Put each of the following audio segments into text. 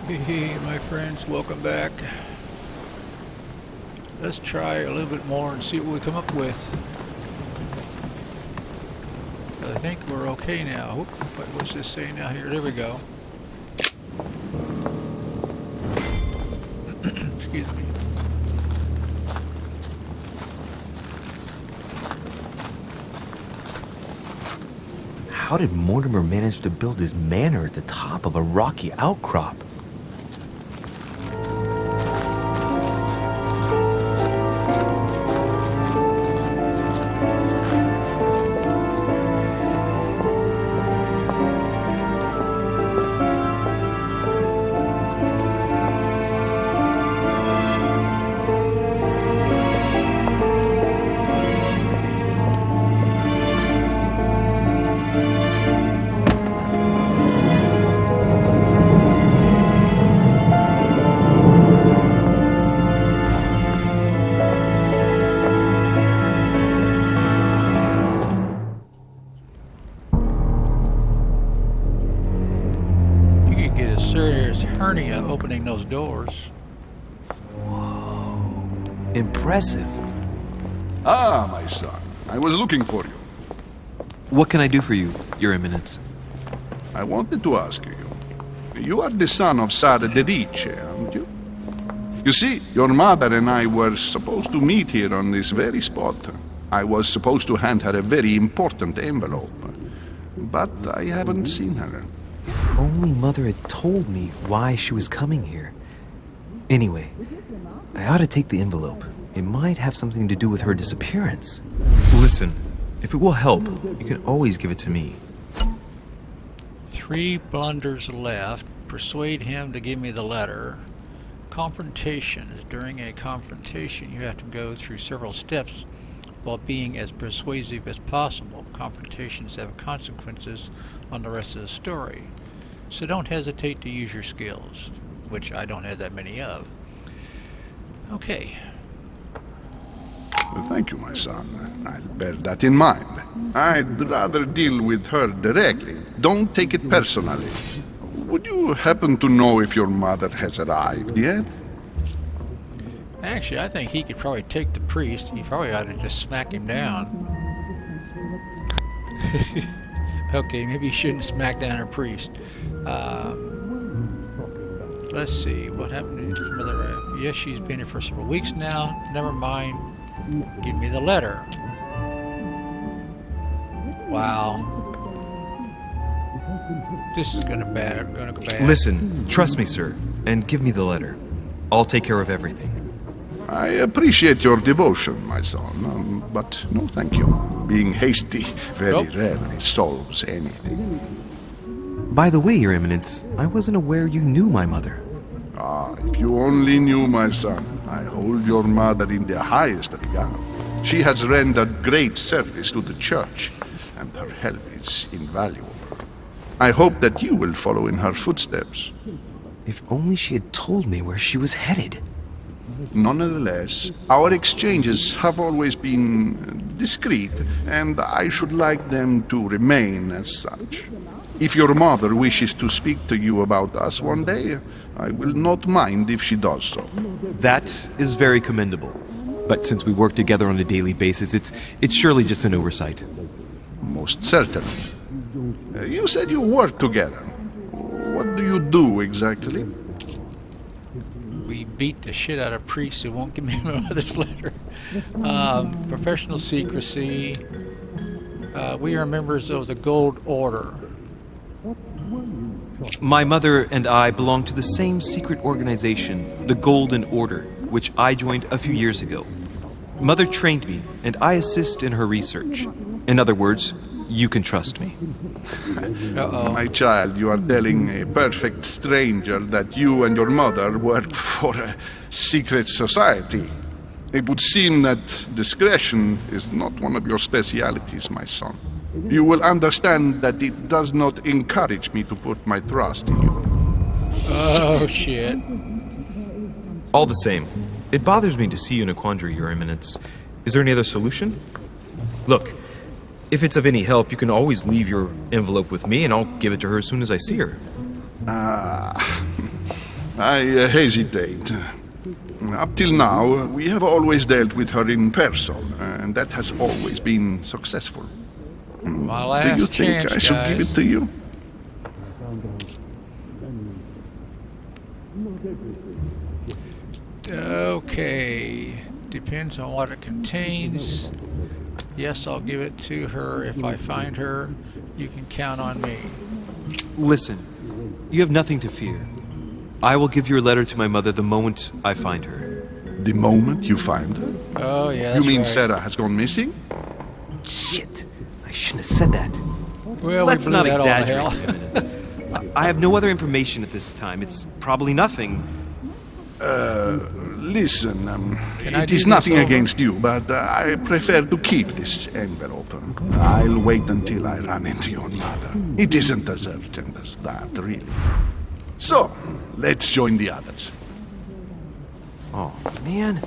Hey, my friends, welcome back. Let's try a little bit more and see what we come up with. I think we're okay now. Oop, what's this say now here? There we go. Excuse me. How did Mortimer manage to build his manor at the top of a rocky outcrop? Hernia opening those doors. Whoa. Impressive. Ah, my son. I was looking for you. What can I do for you, Your Eminence? I wanted to ask you. You are the son of Sarah de Richet, aren't you? You see, your mother and I were supposed to meet here on this very spot. I was supposed to hand her a very important envelope. But I haven't seen her. If only Mother had told me why she was coming here. Anyway, I ought to take the envelope. It might have something to do with her disappearance. Listen, if it will help, you can always give it to me. 3 blunders left. Persuade him to give me the letter. Confrontation. During a confrontation, you have to go through several steps while being as persuasive as possible. Confrontations have consequences on the rest of the story. So don't hesitate to use your skills, which I don't have that many of. Okay. Well, thank you, my son. I'll bear that in mind. I'd rather deal with her directly. Don't take it personally. Would you happen to know if your mother has arrived yet? Actually, I think he could probably take the priest. He probably ought to just smack him down. Okay, maybe you shouldn't smack down a priest. Let's see, what happened to his mother? Yes, she's been here for several weeks now. Never mind. Give me the letter. Wow. This is gonna go bad. Listen, trust me, sir, and give me the letter. I'll take care of everything. I appreciate your devotion, my son, but no thank you. Being hasty very rarely solves anything. By the way, Your Eminence, I wasn't aware you knew my mother. Ah, if you only knew, my son. I hold your mother in the highest regard. She has rendered great service to the church, and her help is invaluable. I hope that you will follow in her footsteps. If only she had told me where she was headed. Nonetheless, our exchanges have always been discreet, and I should like them to remain as such. If your mother wishes to speak to you about us one day, I will not mind if she does so. That is very commendable. But since we work together on a daily basis, it's surely just an oversight. Most certainly. You said you work together. What do you do exactly? We beat the shit out of priests who won't give me my mother's letter. Professional secrecy. We are members of the Gold Order. My mother and I belong to the same secret organization, the Golden Order, which I joined a few years ago. Mother trained me, and I assist in her research. In other words, you can trust me. Uh-oh. My child, you are telling a perfect stranger that you and your mother work for a secret society. It would seem that discretion is not one of your specialities, my son. You will understand that it does not encourage me to put my trust in you. Oh, shit. All the same, it bothers me to see you in a quandary, Your Eminence. Is there any other solution? Look, if it's of any help, you can always leave your envelope with me, and I'll give it to her as soon as I see her. I hesitate. Up till now, we have always dealt with her in person, and that has always been successful. My Do last you think chance, I should guys. give it to you? Okay. Depends on what it contains. Yes, I'll give it to her. If I find her, you can count on me. Listen, you have nothing to fear. I will give your letter to my mother the moment I find her. The moment you find her? Oh, yeah, You that's mean right. Sarah has gone missing? Shit, I shouldn't have said that. Well, Let's we blew not that all to exaggerate, hell. Eminence. I have no other information at this time. It's probably nothing. Listen, Can I it do is this nothing over? against you, but I prefer to keep this envelope. I'll wait until I run into your mother. It isn't as urgent as that, really. So, let's join the others. Oh, man.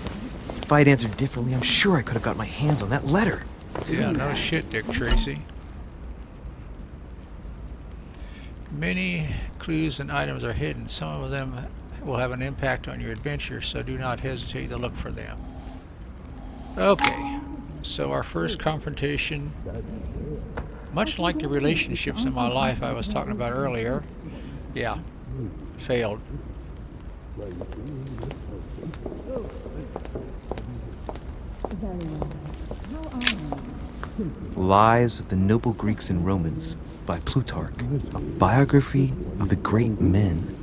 If I had answered differently, I'm sure I could have got my hands on that letter. Yeah, no shit, Dick Tracy. Many clues and items are hidden. Some of them will have an impact on your adventure, so do not hesitate to look for them. Okay, so our first confrontation, much like the relationships in my life I was talking about earlier, yeah, failed. Lives of the Noble Greeks and Romans by Plutarch, a biography of the great men.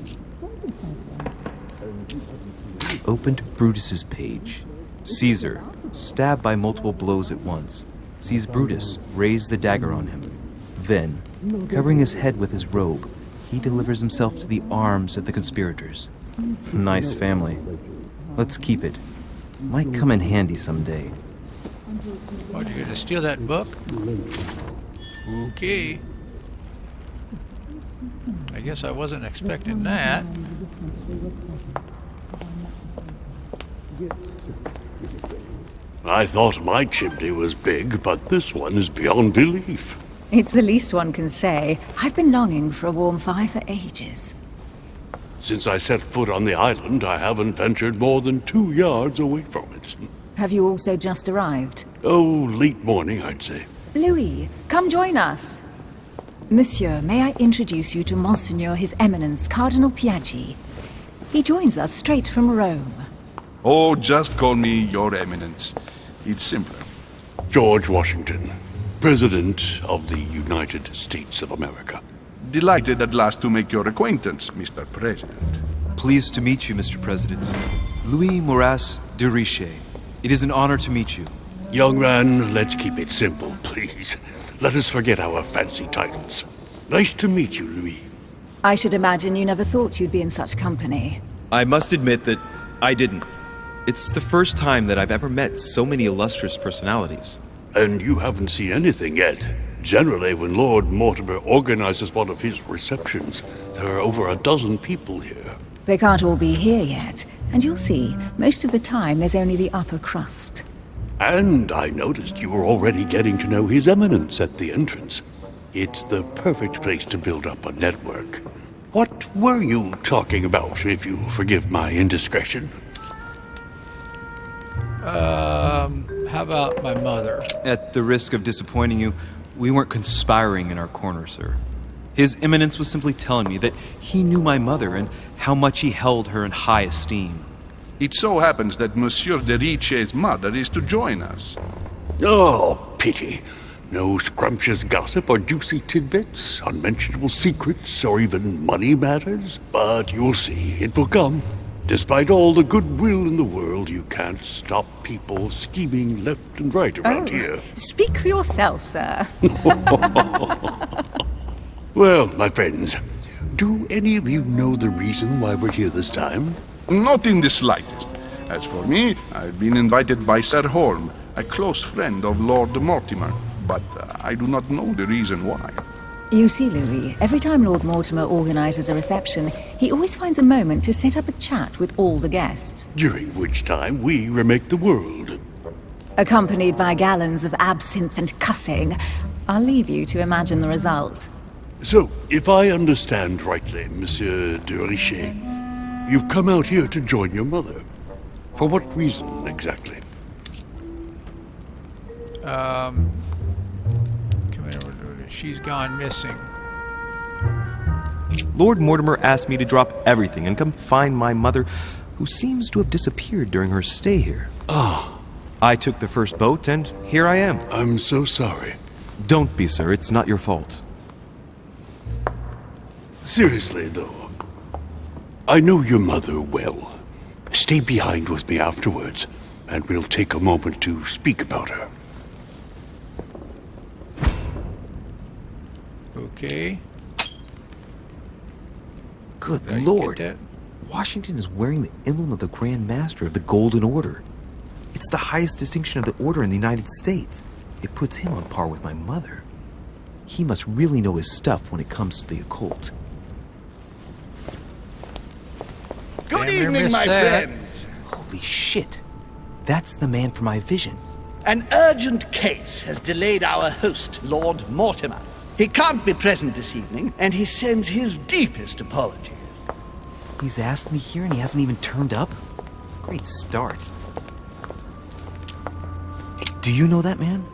Opened Brutus's page. Caesar, stabbed by multiple blows at once, sees Brutus raise the dagger on him. Then, covering his head with his robe, he delivers himself to the arms of the conspirators. Nice family. Let's keep it. Might come in handy someday. What, you gonna steal that book? Okay. I guess I wasn't expecting that. I thought my chimney was big, but this one is beyond belief. It's the least one can say. I've been longing for a warm fire for ages. Since I set foot on the island, I haven't ventured more than 2 yards away from it. Have you also just arrived? Oh, late morning, I'd say. Louis, come join us. Monsieur, may I introduce you to Monseigneur His Eminence, Cardinal Piaggi. He joins us straight from Rome. Oh, just call me Your Eminence. It's simpler. George Washington, President of the United States of America. Delighted at last to make your acquaintance, Mr. President. Pleased to meet you, Mr. President. Louis Mortimer de Richet. It is an honor to meet you. Young man, let's keep it simple, please. Let us forget our fancy titles. Nice to meet you, Louis. I should imagine you never thought you'd be in such company. I must admit that I didn't. It's the first time that I've ever met so many illustrious personalities. And you haven't seen anything yet. Generally, when Lord Mortimer organizes one of his receptions, there are over a dozen people here. They can't all be here yet, and you'll see, most of the time there's only the upper crust. And I noticed you were already getting to know His Eminence at the entrance. It's the perfect place to build up a network. What were you talking about, if you forgive my indiscretion? How about my mother? At the risk of disappointing you, we weren't conspiring in our corner, sir. His Eminence was simply telling me that he knew my mother and how much he held her in high esteem. It so happens that Monsieur de Richet's mother is to join us. Oh, pity. No scrumptious gossip or juicy tidbits, unmentionable secrets, or even money matters. But you'll see, it will come. Despite all the goodwill in the world, you can't stop people scheming left and right around here. Speak for yourself, sir. Well, my friends, do any of you know the reason why we're here this time? Not in the slightest. As for me, I've been invited by Sir Holm, a close friend of Lord Mortimer, but I do not know the reason why. You see, Louis, every time Lord Mortimer organizes a reception, he always finds a moment to set up a chat with all the guests. During which time we remake the world. Accompanied by gallons of absinthe and cussing. I'll leave you to imagine the result. So, if I understand rightly, Monsieur de Richet, You've come out here to join your mother. For what reason, exactly? She's gone missing. Lord Mortimer asked me to drop everything and come find my mother, who seems to have disappeared during her stay here. Ah. I took the first boat, and here I am. I'm so sorry. Don't be, sir. It's not your fault. Seriously, though, I know your mother well. Stay behind with me afterwards, and we'll take a moment to speak about her. Okay. Good Did I Lord. get Washington is wearing the emblem of the Grand Master of the Golden Order. It's the highest distinction of the Order in the United States. It puts him on par with my mother. He must really know his stuff when it comes to the occult. Good Damn near evening, missed my that. friends. Holy shit. That's the man from my vision. An urgent case has delayed our host, Lord Mortimer. He can't be present this evening, and he sends his deepest apologies. He's asked me here and he hasn't even turned up? Great start. Do you know that man?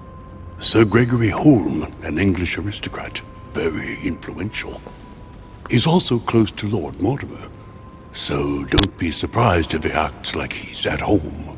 Sir Gregory Holm, an English aristocrat, very influential. He's also close to Lord Mortimer, so don't be surprised if he acts like he's at home.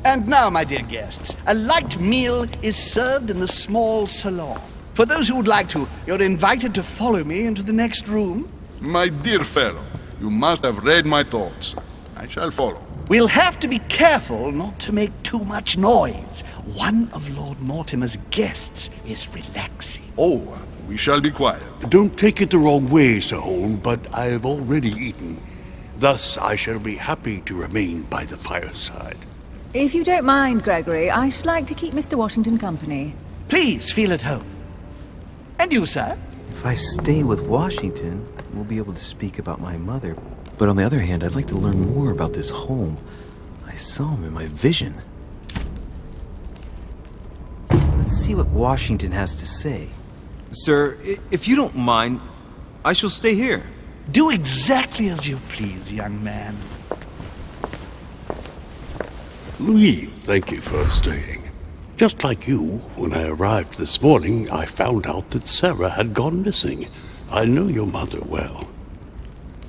And now, my dear guests, a light meal is served in the small salon. For those who would like to, you're invited to follow me into the next room. My dear fellow, you must have read my thoughts. I shall follow. We'll have to be careful not to make too much noise. One of Lord Mortimer's guests is relaxing. Oh, we shall be quiet. Don't take it the wrong way, Sir Holm, but I've already eaten. Thus, I shall be happy to remain by the fireside. If you don't mind, Gregory, I should like to keep Mr. Washington company. Please feel at home. And you, sir? If I stay with Washington, we'll be able to speak about my mother. But on the other hand, I'd like to learn more about this home. I saw him in my vision. Let's see what Washington has to say. Sir, if you don't mind, I shall stay here. Do exactly as you please, young man. Louis, thank you for staying. Just like you, when I arrived this morning, I found out that Sarah had gone missing. I know your mother well.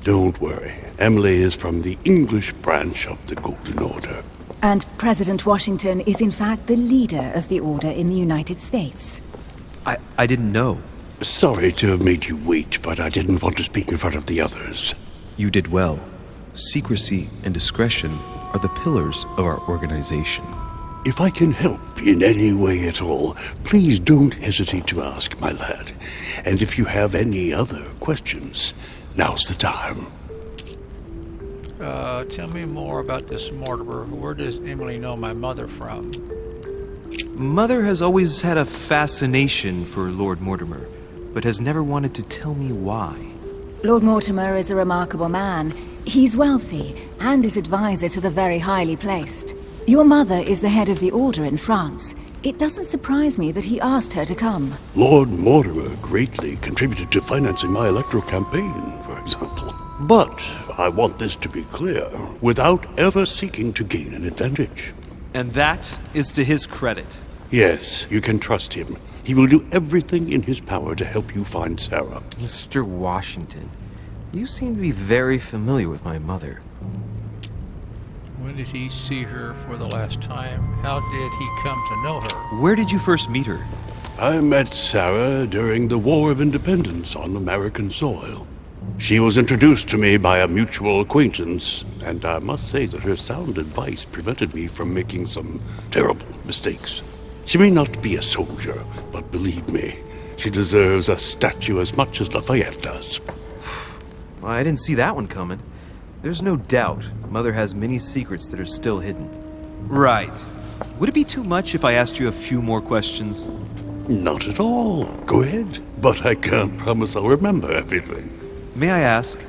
Don't worry. Emily is from the English branch of the Golden Order. And President Washington is in fact the leader of the Order in the United States. I didn't know. Sorry to have made you wait, but I didn't want to speak in front of the others. You did well. Secrecy and discretion are the pillars of our organization. If I can help in any way at all, please don't hesitate to ask, my lad. And if you have any other questions, now's the time. Tell me more about this Mortimer. Where does Emily know my mother from? Mother has always had a fascination for Lord Mortimer, but has never wanted to tell me why. Lord Mortimer is a remarkable man. He's wealthy and is advisor to the very highly placed. Your mother is the head of the Order in France. It doesn't surprise me that he asked her to come. Lord Mortimer greatly contributed to financing my electoral campaign, for example. But I want this to be clear, without ever seeking to gain an advantage. And that is to his credit. Yes, you can trust him. He will do everything in his power to help you find Sarah. Mr. Washington, you seem to be very familiar with my mother. When did he see her for the last time? How did he come to know her? Where did you first meet her? I met Sarah during the War of Independence on American soil. She was introduced to me by a mutual acquaintance, and I must say that her sound advice prevented me from making some terrible mistakes. She may not be a soldier, but believe me, she deserves a statue as much as Lafayette does. Well, I didn't see that one coming. There's no doubt Mother has many secrets that are still hidden. Right. Would it be too much if I asked you a few more questions? Not at all. Go ahead. But I can't promise I'll remember everything. May I ask,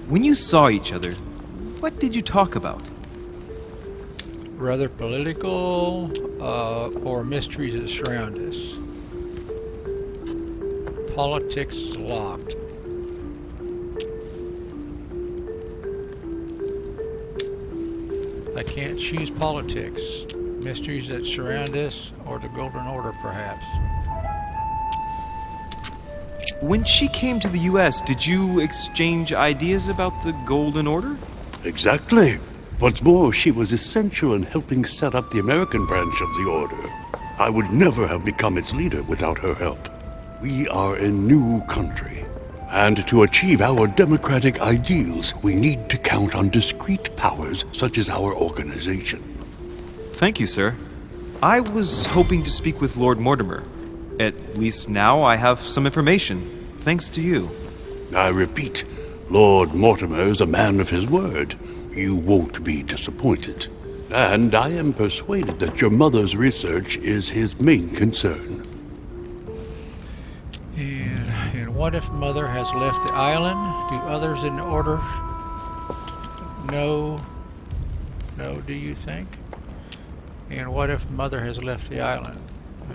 when you saw each other, what did you talk about? Rather political, or mysteries that surround us? Politics is locked. can't choose politics, mysteries that surround us, or the Golden Order, perhaps. When she came to the U.S., did you exchange ideas about the Golden Order? Exactly. What's more, she was essential in helping set up the American branch of the Order. I would never have become its leader without her help. We are a new country, and to achieve our democratic ideals, we need to count on discrete powers such as our organization. Thank you, sir. I was hoping to speak with Lord Mortimer. At least now I have some information, thanks to you. I repeat, Lord Mortimer is a man of his word. You won't be disappointed. And I am persuaded that your mother's research is his main concern. And what if Mother has left the island? Do others in the Order know, do you think? And what if Mother has left the island? I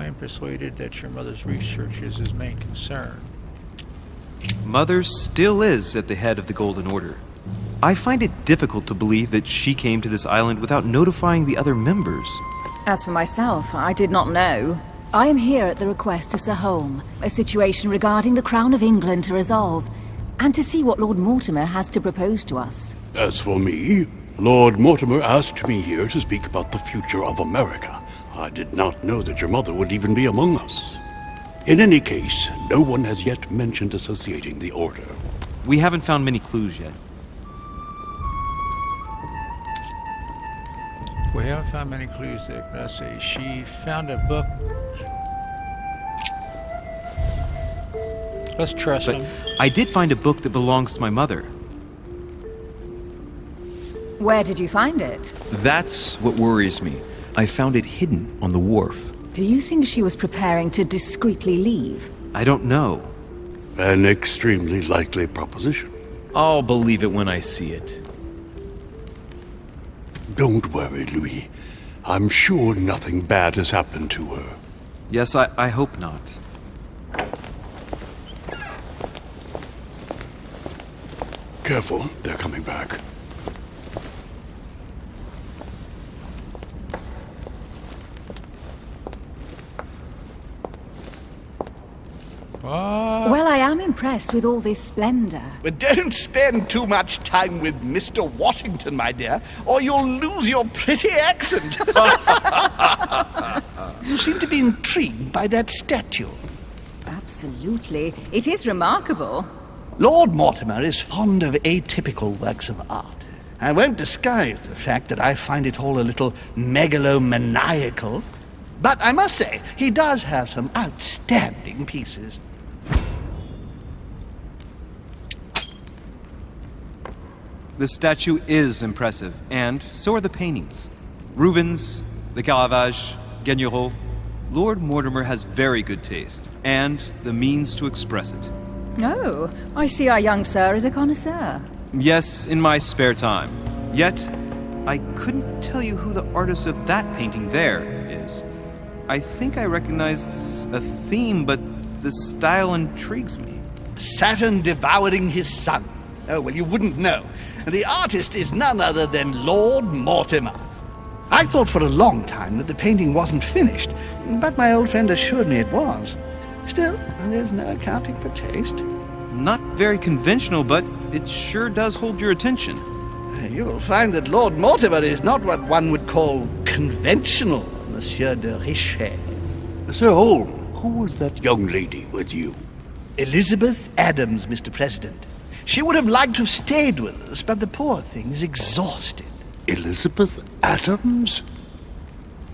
am persuaded that your mother's research is his main concern. Mother still is at the head of the Golden Order. I find it difficult to believe that she came to this island without notifying the other members. As for myself, I did not know. I am here at the request of Sir Holm, a situation regarding the Crown of England to resolve, and to see what Lord Mortimer has to propose to us. As for me, Lord Mortimer asked me here to speak about the future of America. I did not know that your mother would even be among us. In any case, no one has yet mentioned associating the Order. We haven't found many clues yet. We haven't found many clues there. Let's see. She found a book. Let's trust But him. I did find a book that belongs to my mother. Where did you find it? That's what worries me. I found it hidden on the wharf. Do you think she was preparing to discreetly leave? I don't know. An extremely likely proposition. I'll believe it when I see it. Don't worry, Louis. I'm sure nothing bad has happened to her. Yes, I hope not. Careful, they're coming back. Well, I am impressed with all this splendor. But don't spend too much time with Mr. Washington, my dear, or you'll lose your pretty accent. You seem to be intrigued by that statue. Absolutely. It is remarkable. Lord Mortimer is fond of atypical works of art. I won't disguise the fact that I find it all a little megalomaniacal. But I must say, he does have some outstanding pieces. The statue is impressive, and so are the paintings. Rubens, the Caravage, Guignero. Lord Mortimer has very good taste, and the means to express it. Oh, I see our young sir is a connoisseur. Yes, in my spare time. Yet, I couldn't tell you who the artist of that painting there is. I think I recognize a theme, but the style intrigues me. Saturn devouring his son. Oh, well, you wouldn't know. The artist is none other than Lord Mortimer. I thought for a long time that the painting wasn't finished, but my old friend assured me it was. Still, there's no accounting for taste. Not very conventional, but it sure does hold your attention. You will find that Lord Mortimer is not what one would call conventional, Monsieur de Richet. Sir Holm, who was that young lady with you? Elizabeth Adams, Mr. President. She would have liked to have stayed with us, but the poor thing is exhausted. Elizabeth Adams?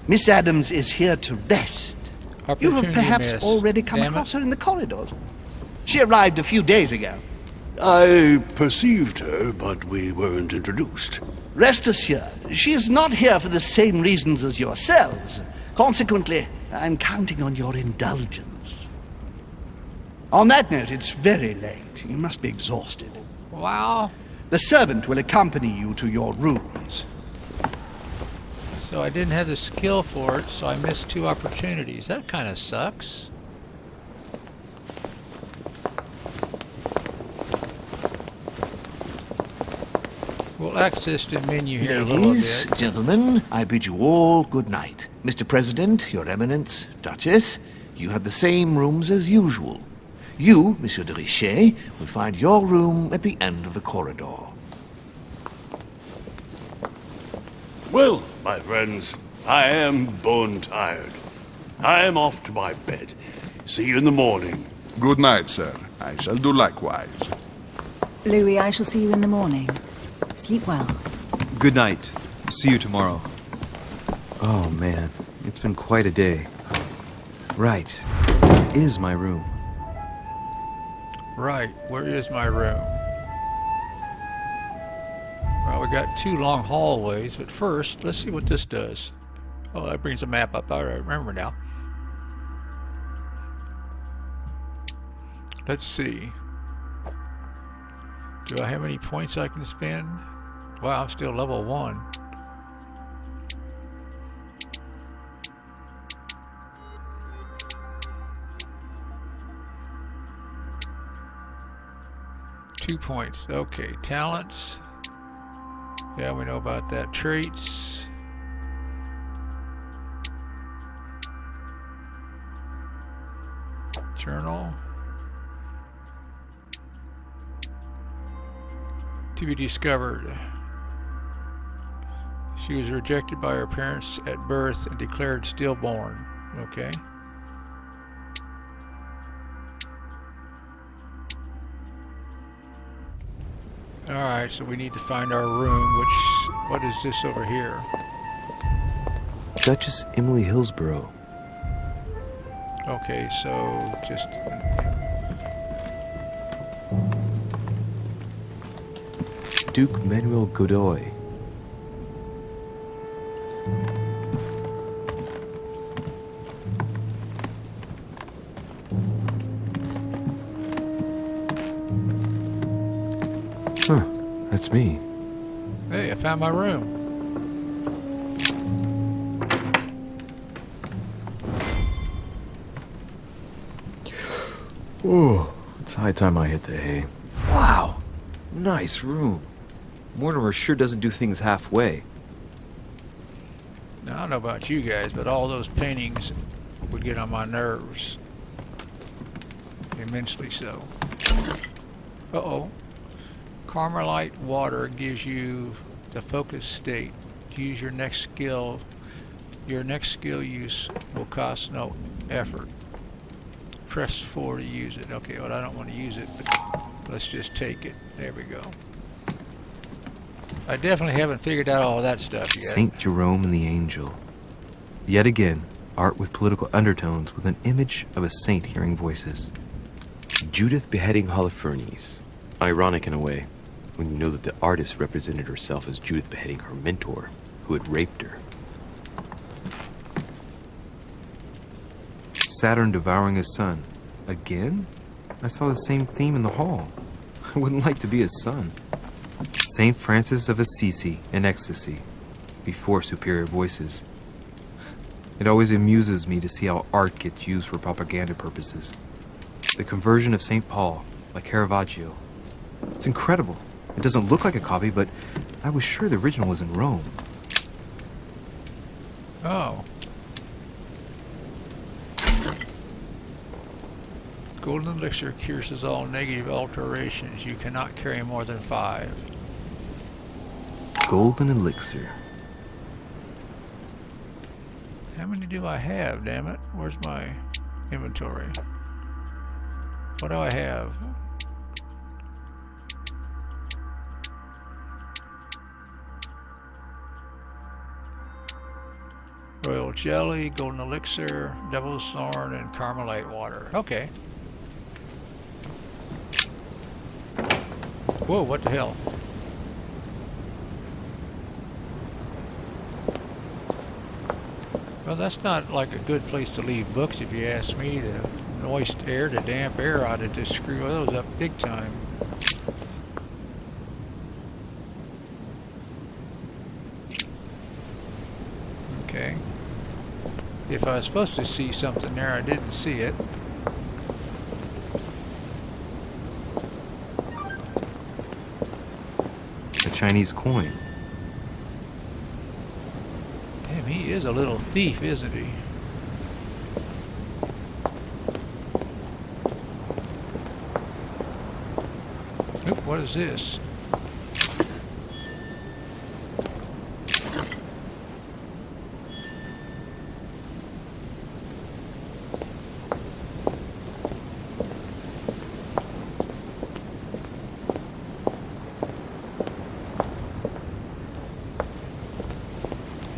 Miss Adams is here to rest. You have Opportunity perhaps missed. already come Damn it. across her in the corridors. She arrived a few days ago. I perceived her, but we weren't introduced. Rest assured, she is not here for the same reasons as yourselves. Consequently, I'm counting on your indulgence. On that note, it's very late. You must be exhausted. Wow. The servant will accompany you to your rooms. So I didn't have the skill for it, so I missed 2 opportunities. That kind of sucks. We'll access the menu here in a little Ladies, bit. gentlemen, I bid you all good night. Mr. President, Your Eminence, Duchess, you have the same rooms as usual. You, Monsieur de Richet, will find your room at the end of the corridor. Well, my friends, I am bone tired. I am off to my bed. See you in the morning. Good night, sir. I shall do likewise. Louis, I shall see you in the morning. Sleep well. Good night. See you tomorrow. Oh man, it's been quite a day. Right, where is my room? Right, where is my room? Well, we got 2 long hallways, but first, let's see what this does. Oh, that brings a map up. I remember now. Let's see. Do I have any points I can spend? Wow, I'm still level 1. Two points. Okay, talents. Yeah, we know about that. Traits. Journal. To be discovered. She was rejected by her parents at birth and declared stillborn. Okay. Alright, so we need to find our room, what is this over here? Duchess Emily Hillsborough. Okay, so just... Duke Manuel Godoy. Huh, that's me. Hey, I found my room. Oh, it's high time I hit the hay. Wow, nice room. Mortimer sure doesn't do things halfway. Now, I don't know about you guys, but all those paintings would get on my nerves. Immensely so. Uh-oh. Carmelite water gives you the focus state. Use your next skill. Your next skill use will cost no effort. Press 4 to use it. Okay, well, I don't want to use it, but let's just take it. There we go. I definitely haven't figured out all that stuff yet. Saint Jerome and the Angel. Yet again, art with political undertones with an image of a saint hearing voices. Judith beheading Holofernes. Ironic in a way, when you know that the artist represented herself as Judith beheading her mentor, who had raped her. Saturn devouring his son. Again? I saw the same theme in the hall. I wouldn't like to be his son. Saint Francis of Assisi in ecstasy, before superior voices. It always amuses me to see how art gets used for propaganda purposes. The conversion of St. Paul, like Caravaggio. It's incredible. It doesn't look like a copy, but I was sure the original was in Rome. Oh. Golden elixir cures all negative alterations. You cannot carry more than 5. Golden elixir. How many do I have, damn it? Where's my inventory? What do I have? Royal jelly, golden elixir, devil's thorn, and carmelite water. Okay. Whoa, what the hell? Well, that's not like a good place to leave books if you ask me. The moist air, the damp air ought to just screw those up big time. Okay. If I was supposed to see something there, I didn't see it. A Chinese coin. Damn, he is a little thief, isn't he? Oop, what is this?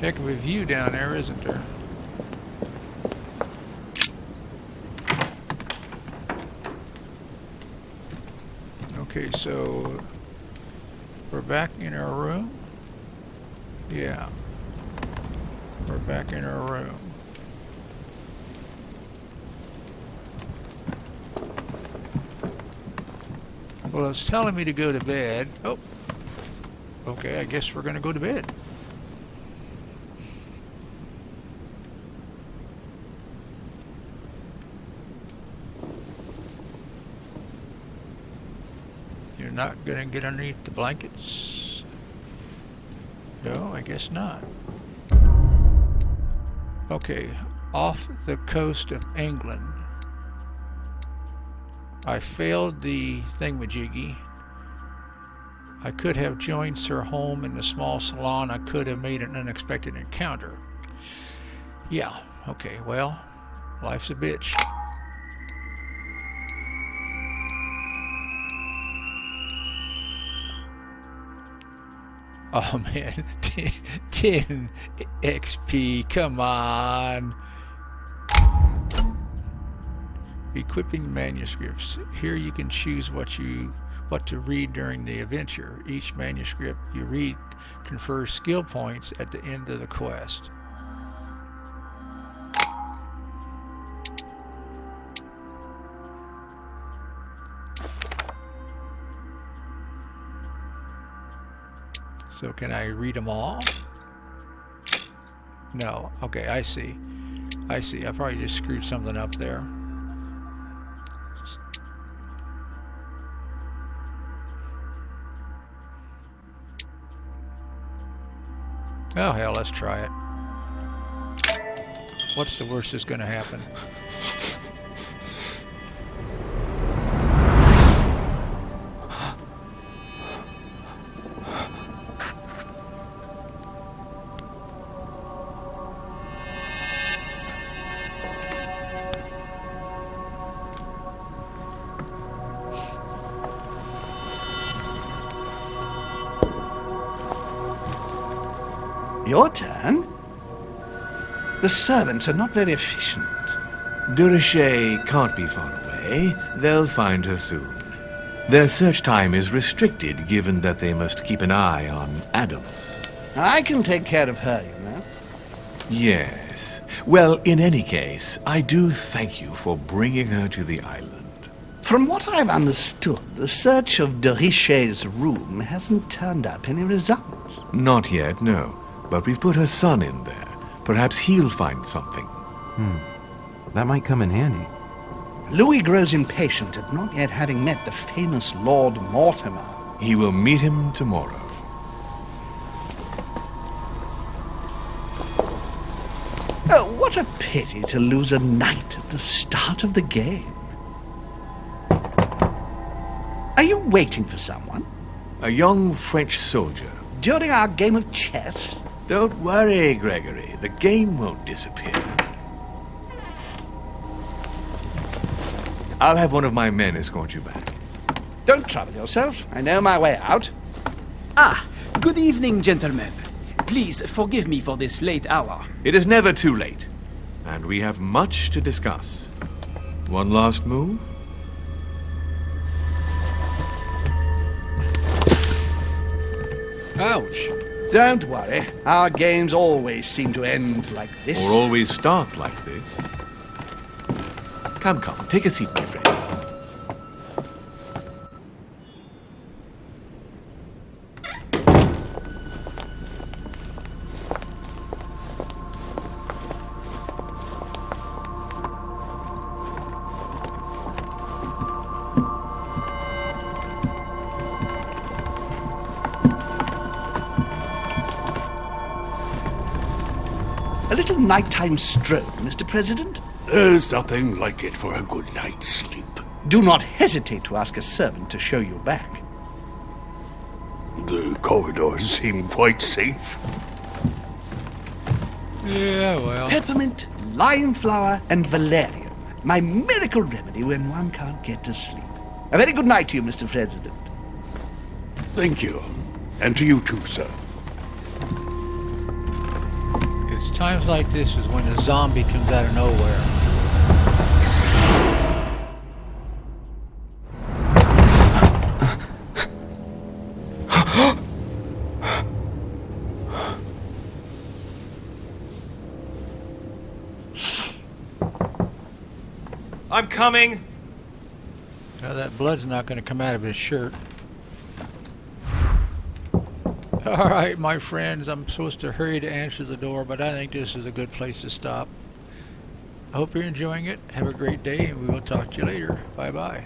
Heck of a view down there, isn't there? Okay, so we're back in our room. Yeah, we're back in our room. Well, it's telling me to go to bed. Oh, okay, I guess we're gonna go to bed. You're not gonna get underneath the blankets? No, I guess not. Okay, off the coast of England. I failed the thingamajiggy. I could have joined Sir Holm in the small salon. I could have made an unexpected encounter. Yeah, okay, well, life's a bitch. Oh man, 10 XP, come on. Equipping manuscripts. Here you can choose what to read during the adventure. Each manuscript you read confers skill points at the end of the quest. So can I read them all? No. Okay, I see. I see. I probably just screwed something up there. Oh hell, let's try it. What's the worst that's gonna happen? Your turn? The servants are not very efficient. De Richet can't be far away. They'll find her soon. Their search time is restricted, given that they must keep an eye on Adams. I can take care of her, you know. Yes. Well, in any case, I do thank you for bringing her to the island. From what I've understood, the search of de Richet's room hasn't turned up any results. Not yet, no. But we've put her son in there. Perhaps he'll find something. That might come in handy. Louis grows impatient at not yet having met the famous Lord Mortimer. He will meet him tomorrow. Oh, what a pity to lose a knight at the start of the game. Are you waiting for someone? A young French soldier. During our game of chess? Don't worry, Gregory. The game won't disappear. I'll have one of my men escort you back. Don't trouble yourself. I know my way out. Ah, good evening, gentlemen. Please forgive me for this late hour. It is never too late. And we have much to discuss. One last move? Ouch. Don't worry. Our games always seem to end like this. Or always start like this. Come, take a seat, my friend. little nighttime stroll, Mr. President? There's nothing like it for a good night's sleep. Do not hesitate to ask a servant to show you back. The corridors seem quite safe. Yeah, well. Peppermint, lime flower, and valerian. My miracle remedy when one can't get to sleep. A very good night to you, Mr. President. Thank you. And to you too, sir. It's times like this is when a zombie comes out of nowhere. I'm coming! Now that blood's not going to come out of his shirt. Alright, my friends, I'm supposed to hurry to answer the door, but I think this is a good place to stop. I hope you're enjoying it. Have a great day, and we will talk to you later. Bye-bye.